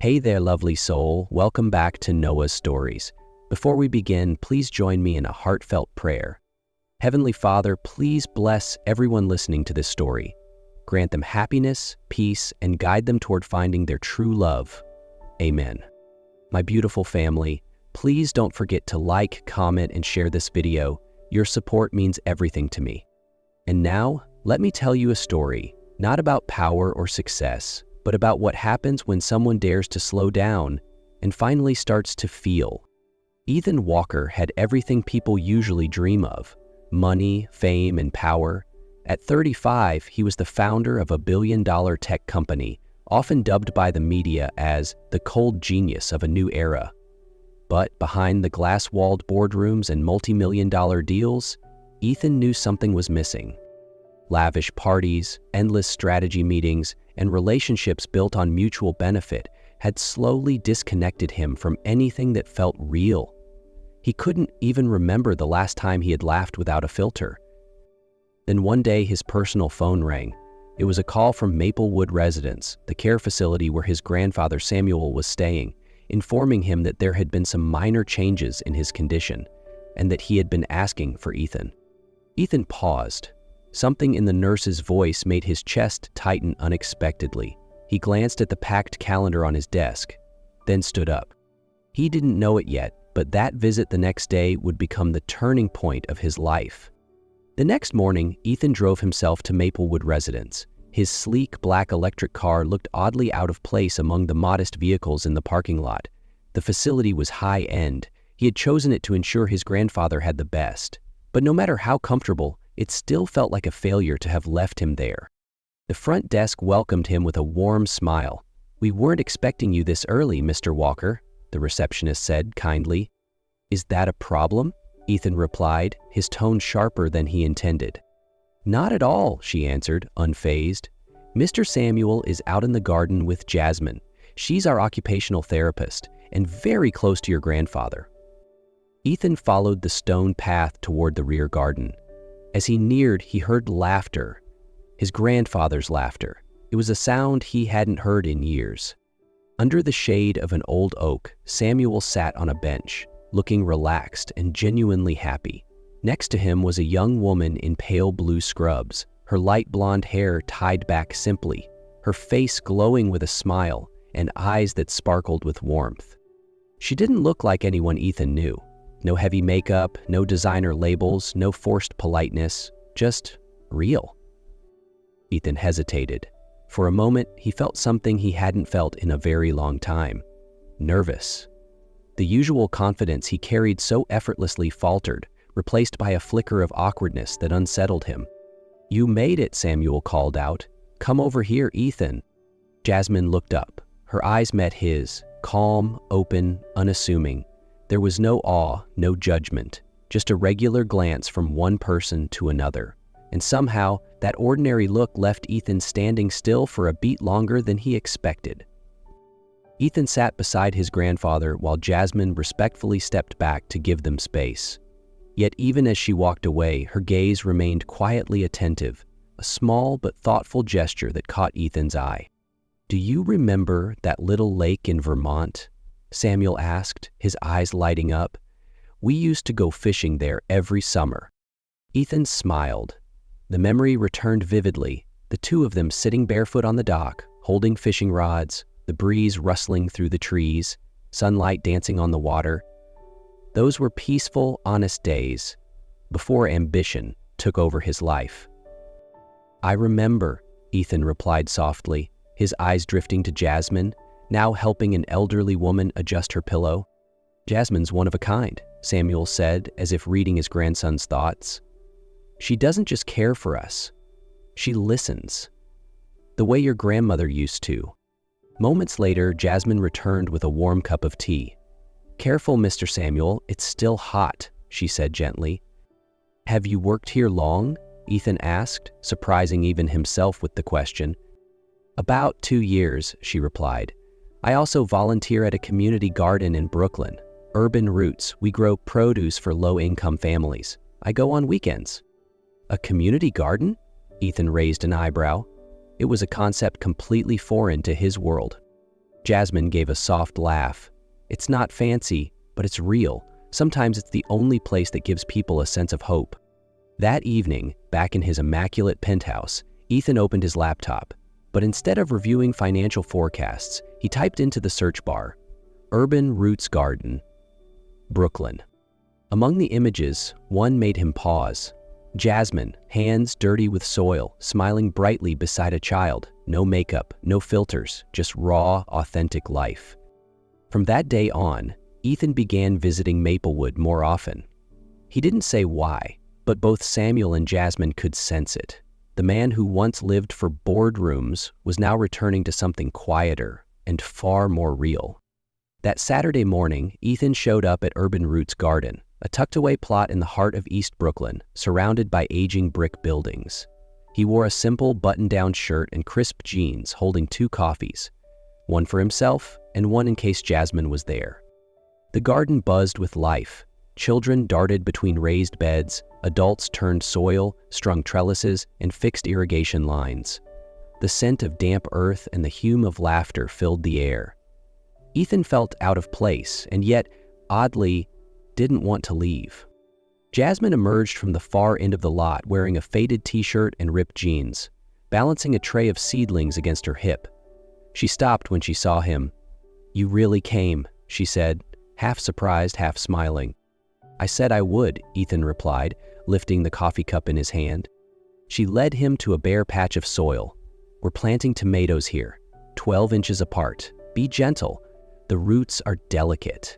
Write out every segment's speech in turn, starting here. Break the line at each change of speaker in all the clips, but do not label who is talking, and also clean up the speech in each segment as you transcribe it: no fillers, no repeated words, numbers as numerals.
Hey there, lovely soul. Welcome back to Noah's Stories. Before we begin, please join me in a heartfelt prayer. Heavenly Father, please bless everyone listening to this story. Grant them happiness, peace, and guide them toward finding their true love. Amen. My beautiful family, please don't forget to like, comment, and share this video. Your support means everything to me. And now, let me tell you a story, not about power or success, but about what happens when someone dares to slow down and finally starts to feel. Ethan Walker had everything people usually dream of: money, fame, and power. At 35, he was the founder of a billion-dollar tech company, often dubbed by the media as the cold genius of a new era. But behind the glass-walled boardrooms and multi-million-dollar deals, Ethan knew something was missing. Lavish parties, endless strategy meetings, and relationships built on mutual benefit had slowly disconnected him from anything that felt real. He couldn't even remember the last time he had laughed without a filter. Then one day his personal phone rang. It was a call from Maplewood Residence, the care facility where his grandfather Samuel was staying, informing him that there had been some minor changes in his condition and that he had been asking for Ethan. Ethan paused. Something in the nurse's voice made his chest tighten unexpectedly. He glanced at the packed calendar on his desk, then stood up. He didn't know it yet, but that visit the next day would become the turning point of his life. The next morning, Ethan drove himself to Maplewood Residence. His sleek black electric car looked oddly out of place among the modest vehicles in the parking lot. The facility was high-end. He had chosen it to ensure his grandfather had the best. But no matter how comfortable, it still felt like a failure to have left him there. The front desk welcomed him with a warm smile. "We weren't expecting you this early, Mr. Walker," the receptionist said kindly. "Is that a problem?" Ethan replied, his tone sharper than he intended. "Not at all," she answered, unfazed. "Mr. Samuel is out in the garden with Jasmine. She's our occupational therapist and very close to your grandfather." Ethan followed the stone path toward the rear garden. As he neared, he heard laughter. His grandfather's laughter. It was a sound he hadn't heard in years. Under the shade of an old oak, Samuel sat on a bench, looking relaxed and genuinely happy. Next to him was a young woman in pale blue scrubs, her light blonde hair tied back simply, her face glowing with a smile and eyes that sparkled with warmth. She didn't look like anyone Ethan knew. No heavy makeup, no designer labels, no forced politeness, just real. Ethan hesitated. For a moment, he felt something he hadn't felt in a very long time: nervous. The usual confidence he carried so effortlessly faltered, replaced by a flicker of awkwardness that unsettled him. "You made it," Samuel called out. "Come over here, Ethan." Jasmine looked up. Her eyes met his, calm, open, unassuming. There was no awe, no judgment, just a regular glance from one person to another. And somehow, that ordinary look left Ethan standing still for a beat longer than he expected. Ethan sat beside his grandfather while Jasmine respectfully stepped back to give them space. Yet even as she walked away, her gaze remained quietly attentive, a small but thoughtful gesture that caught Ethan's eye. "Do you remember that little lake in Vermont?" Samuel asked, his eyes lighting up. "We used to go fishing there every summer." Ethan smiled. The memory returned vividly, the two of them sitting barefoot on the dock, holding fishing rods, the breeze rustling through the trees, sunlight dancing on the water. Those were peaceful, honest days, before ambition took over his life. "I remember," Ethan replied softly, his eyes drifting to Jasmine, now helping an elderly woman adjust her pillow. "Jasmine's one of a kind," Samuel said, as if reading his grandson's thoughts. "She doesn't just care for us. She listens. The way your grandmother used to." Moments later, Jasmine returned with a warm cup of tea. "Careful, Mr. Samuel, it's still hot," she said gently. "Have you worked here long?" Ethan asked, surprising even himself with the question. "About 2 years," she replied. "I also volunteer at a community garden in Brooklyn. Urban Roots, we grow produce for low-income families. I go on weekends." "A community garden?" Ethan raised an eyebrow. It was a concept completely foreign to his world. Jasmine gave a soft laugh. It's not fancy, but it's real. Sometimes it's the only place that gives people a sense of hope. That evening, back in his immaculate penthouse, Ethan opened his laptop. But instead of reviewing financial forecasts, he typed into the search bar, Urban Roots Garden, Brooklyn. Among the images, one made him pause. Jasmine, hands dirty with soil, smiling brightly beside a child. No makeup, no filters, just raw, authentic life. From that day on, Ethan began visiting Maplewood more often. He didn't say why, but both Samuel and Jasmine could sense it. The man who once lived for boardrooms was now returning to something quieter and far more real. That Saturday morning, Ethan showed up at Urban Roots Garden, a tucked-away plot in the heart of East Brooklyn, surrounded by aging brick buildings. He wore a simple button-down shirt and crisp jeans, holding 2 coffees, one for himself and one in case Jasmine was there. The garden buzzed with life. Children darted between raised beds, adults turned soil, strung trellises, and fixed irrigation lines. The scent of damp earth and the hum of laughter filled the air. Ethan felt out of place, and yet, oddly, didn't want to leave. Jasmine emerged from the far end of the lot wearing a faded t-shirt and ripped jeans, balancing a tray of seedlings against her hip. She stopped when she saw him. "You really came," she said, half surprised, half smiling. "I said I would," Ethan replied, lifting the coffee cup in his hand. She led him to a bare patch of soil. "We're planting tomatoes here, 12 inches apart. Be gentle. The roots are delicate."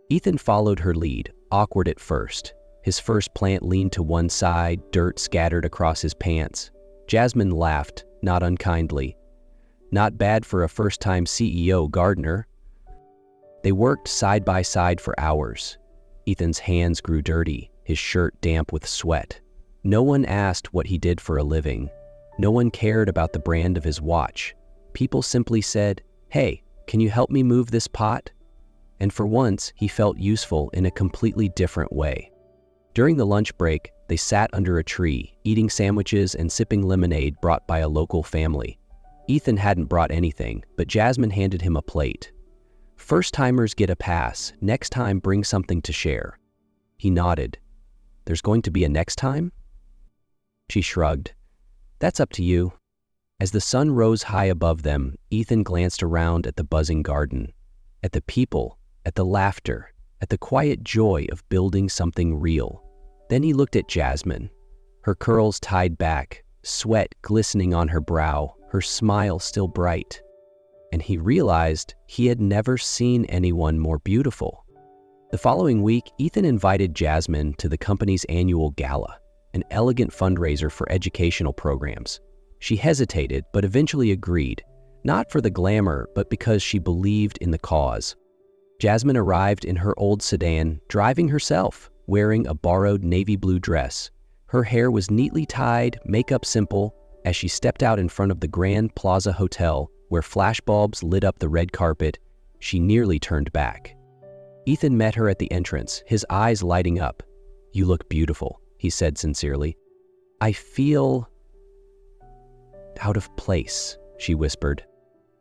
Ethan followed her lead, awkward at first. His first plant leaned to one side, dirt scattered across his pants. Jasmine laughed, not unkindly. "Not bad for a first-time CEO gardener." They worked side by side for hours. Ethan's hands grew dirty, his shirt damp with sweat. No one asked what he did for a living. No one cared about the brand of his watch. People simply said, "Hey, can you help me move this pot?" And for once, he felt useful in a completely different way. During the lunch break, they sat under a tree, eating sandwiches and sipping lemonade brought by a local family. Ethan hadn't brought anything, but Jasmine handed him a plate. "First-timers get a pass. Next time, bring something to share." He nodded. "There's going to be a next time?" She shrugged. "That's up to you." As the sun rose high above them, Ethan glanced around at the buzzing garden, at the people, at the laughter, at the quiet joy of building something real. Then he looked at Jasmine, her curls tied back, sweat glistening on her brow, her smile still bright. And he realized he had never seen anyone more beautiful. The following week, Ethan invited Jasmine to the company's annual gala, an elegant fundraiser for educational programs. She hesitated, but eventually agreed, not for the glamour, but because she believed in the cause. Jasmine arrived in her old sedan, driving herself, wearing a borrowed navy blue dress. Her hair was neatly tied, makeup simple. As she stepped out in front of the Grand Plaza Hotel, where flashbulbs lit up the red carpet, she nearly turned back. Ethan met her at the entrance, his eyes lighting up. "You look beautiful," he said sincerely. "I feel out of place," she whispered.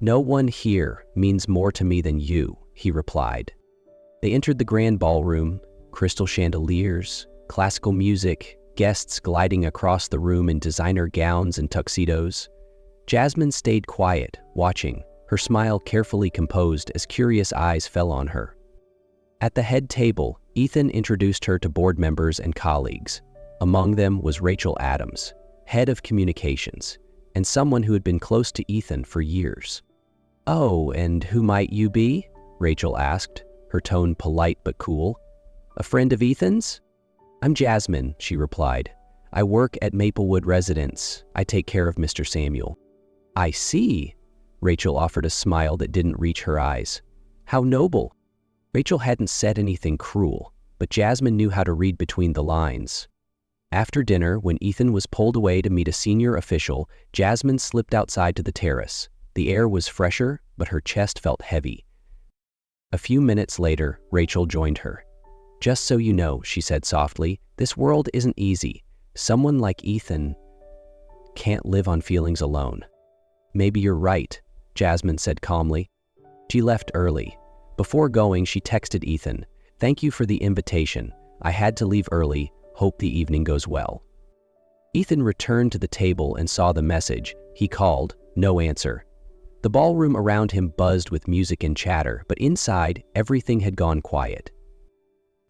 "No one here means more to me than you," he replied. They entered the grand ballroom, crystal chandeliers, classical music, guests gliding across the room in designer gowns and tuxedos. Jasmine stayed quiet, watching, her smile carefully composed as curious eyes fell on her. At the head table, Ethan introduced her to board members and colleagues. Among them was Rachel Adams, head of communications, and someone who had been close to Ethan for years. "Oh, and who might you be?" Rachel asked, her tone polite but cool. "A friend of Ethan's?" "I'm Jasmine," she replied. "I work at Maplewood Residence. I take care of Mr. Samuel." "I see." Rachel offered a smile that didn't reach her eyes. "How noble." Rachel hadn't said anything cruel, but Jasmine knew how to read between the lines. After dinner, when Ethan was pulled away to meet a senior official, Jasmine slipped outside to the terrace. The air was fresher, but her chest felt heavy. A few minutes later, Rachel joined her. "Just so you know," she said softly, "this world isn't easy. Someone like Ethan can't live on feelings alone." "Maybe you're right," Jasmine said calmly. She left early. Before going, she texted Ethan, "Thank you for the invitation. I had to leave early. Hope the evening goes well." Ethan returned to the table and saw the message. He called, no answer. The ballroom around him buzzed with music and chatter, but inside, everything had gone quiet.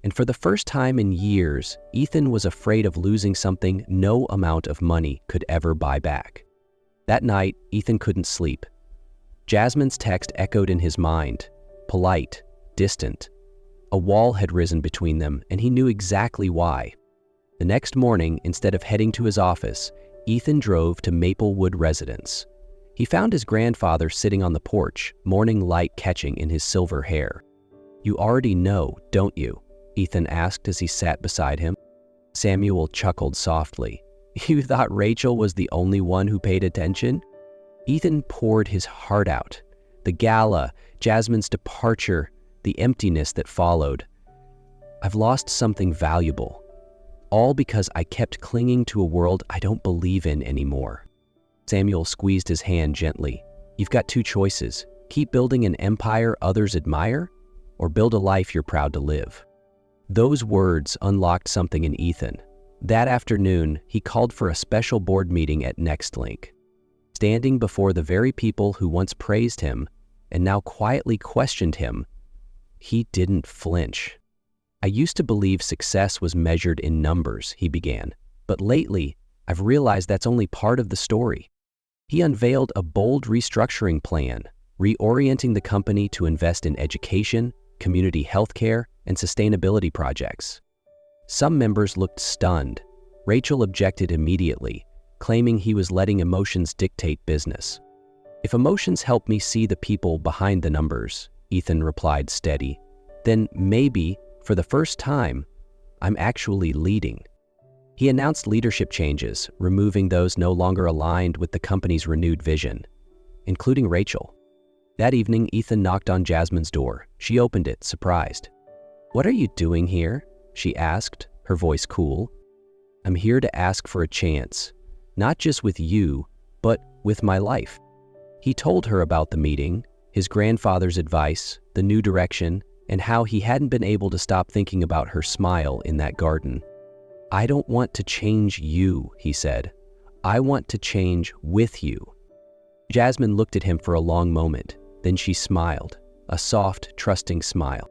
And for the first time in years, Ethan was afraid of losing something no amount of money could ever buy back. That night, Ethan couldn't sleep. Jasmine's text echoed in his mind, polite, distant. A wall had risen between them, and he knew exactly why. The next morning, instead of heading to his office, Ethan drove to Maplewood residence. He found his grandfather sitting on the porch, morning light catching in his silver hair. "You already know, don't you?" Ethan asked as he sat beside him. Samuel chuckled softly. "You thought Rachel was the only one who paid attention?" Ethan poured his heart out. The gala, Jasmine's departure, the emptiness that followed. "I've lost something valuable. All because I kept clinging to a world I don't believe in anymore." Samuel squeezed his hand gently. "You've got two choices. Keep building an empire others admire, or build a life you're proud to live." Those words unlocked something in Ethan. That afternoon, he called for a special board meeting at NextLink. Standing before the very people who once praised him and now quietly questioned him, he didn't flinch. "I used to believe success was measured in numbers," he began, "but lately, I've realized that's only part of the story." He unveiled a bold restructuring plan, reorienting the company to invest in education, community healthcare, and sustainability projects. Some members looked stunned. Rachel objected immediately, claiming he was letting emotions dictate business. "If emotions help me see the people behind the numbers," Ethan replied steady, "then maybe, for the first time, I'm actually leading." He announced leadership changes, removing those no longer aligned with the company's renewed vision, including Rachel. That evening, Ethan knocked on Jasmine's door. She opened it, surprised. "What are you doing here?" she asked, her voice cool. "I'm here to ask for a chance, not just with you, but with my life." He told her about the meeting, his grandfather's advice, the new direction, and how he hadn't been able to stop thinking about her smile in that garden. "I don't want to change you," he said. "I want to change with you." Jasmine looked at him for a long moment. Then she smiled, a soft, trusting smile.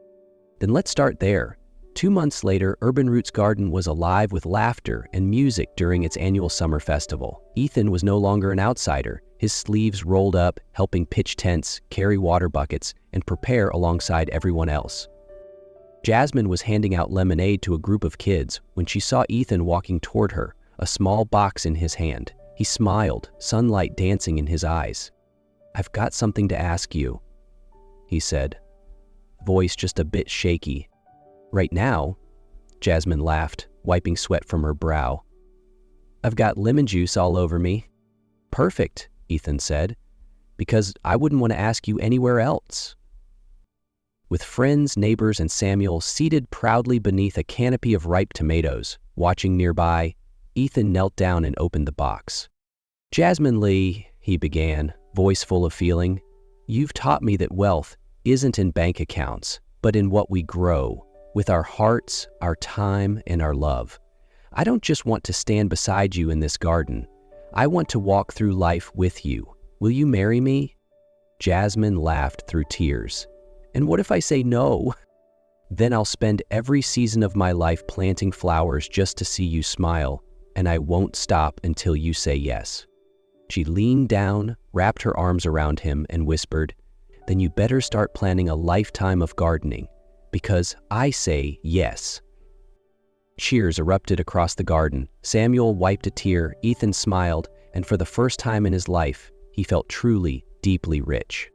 "Then let's start there." 2 months later, Urban Roots Garden was alive with laughter and music during its annual summer festival. Ethan was no longer an outsider, his sleeves rolled up, helping pitch tents, carry water buckets, and prepare alongside everyone else. Jasmine was handing out lemonade to a group of kids when she saw Ethan walking toward her, a small box in his hand. He smiled, sunlight dancing in his eyes. "I've got something to ask you," he said, voice just a bit shaky. "Right now?" Jasmine laughed, wiping sweat from her brow. "I've got lemon juice all over me." "Perfect," Ethan said, "because I wouldn't want to ask you anywhere else." With friends, neighbors, and Samuel seated proudly beneath a canopy of ripe tomatoes, watching nearby, Ethan knelt down and opened the box. "Jasmine Lee," he began, voice full of feeling, "you've taught me that wealth isn't in bank accounts, but in what we grow, with our hearts, our time, and our love. I don't just want to stand beside you in this garden. I want to walk through life with you. Will you marry me?" Jasmine laughed through tears. "And what if I say no?" "Then I'll spend every season of my life planting flowers just to see you smile, and I won't stop until you say yes." She leaned down, wrapped her arms around him, and whispered, "Then you better start planning a lifetime of gardening, because I say yes." Cheers erupted across the garden. Samuel wiped a tear, Ethan smiled, and for the first time in his life, he felt truly, deeply rich.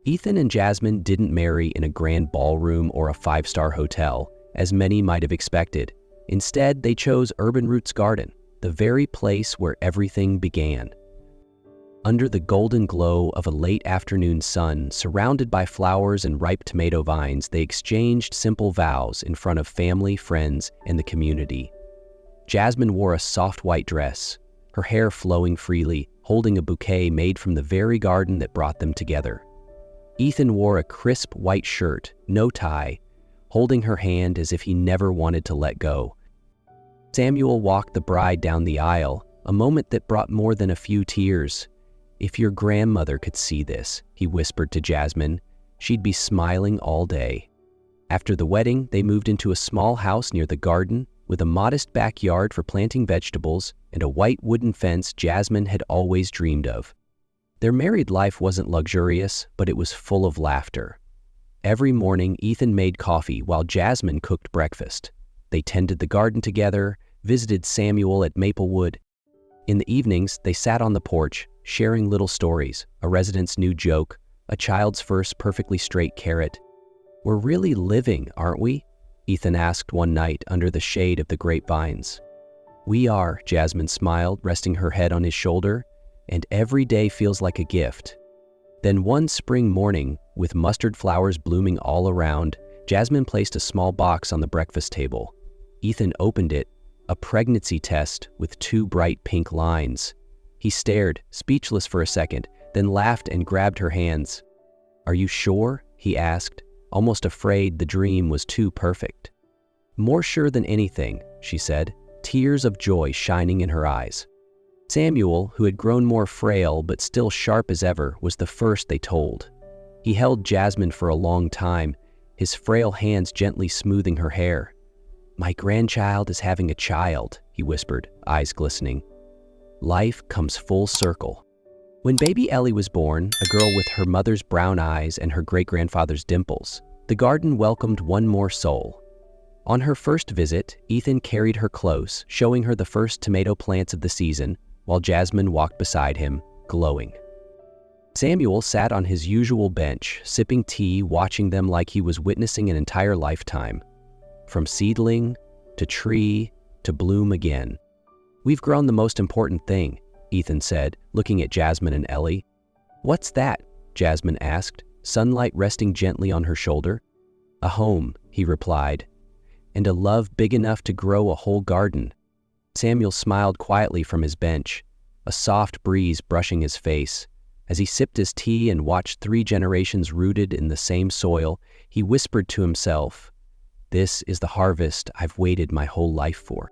Ethan and Jasmine didn't marry in a grand ballroom or a 5-star hotel, as many might have expected. Instead, they chose Urban Roots Garden, the very place where everything began. Under the golden glow of a late afternoon sun, surrounded by flowers and ripe tomato vines, they exchanged simple vows in front of family, friends, and the community. Jasmine wore a soft white dress, her hair flowing freely, holding a bouquet made from the very garden that brought them together. Ethan wore a crisp white shirt, no tie, holding her hand as if he never wanted to let go. Samuel walked the bride down the aisle, a moment that brought more than a few tears. "If your grandmother could see this," he whispered to Jasmine, "she'd be smiling all day." After the wedding, they moved into a small house near the garden, with a modest backyard for planting vegetables and a white wooden fence Jasmine had always dreamed of. Their married life wasn't luxurious, but it was full of laughter. Every morning, Ethan made coffee while Jasmine cooked breakfast. They tended the garden together, visited Samuel at Maplewood. In the evenings, they sat on the porch, sharing little stories, a resident's new joke, a child's first perfectly straight carrot. "We're really living, aren't we?" Ethan asked one night under the shade of the grapevines. "We are," Jasmine smiled, resting her head on his shoulder, "and every day feels like a gift." Then one spring morning, with mustard flowers blooming all around, Jasmine placed a small box on the breakfast table. Ethan opened it, a pregnancy test with 2 bright pink lines. He stared, speechless for a second, then laughed and grabbed her hands. "Are you sure?" he asked, almost afraid the dream was too perfect. "More sure than anything," she said, tears of joy shining in her eyes. Samuel, who had grown more frail but still sharp as ever, was the first they told. He held Jasmine for a long time, his frail hands gently smoothing her hair. "My grandchild is having a child," he whispered, eyes glistening. "Life comes full circle." When baby Ellie was born, a girl with her mother's brown eyes and her great-grandfather's dimples, the garden welcomed one more soul. On her first visit, Ethan carried her close, showing her the first tomato plants of the season, while Jasmine walked beside him, glowing. Samuel sat on his usual bench, sipping tea, watching them like he was witnessing an entire lifetime. From seedling, to tree, to bloom again. "We've grown the most important thing," Ethan said, looking at Jasmine and Ellie. "What's that?" Jasmine asked, sunlight resting gently on her shoulder. "A home," he replied, "and a love big enough to grow a whole garden." Samuel smiled quietly from his bench, a soft breeze brushing his face. As he sipped his tea and watched 3 generations rooted in the same soil, he whispered to himself, "This is the harvest I've waited my whole life for."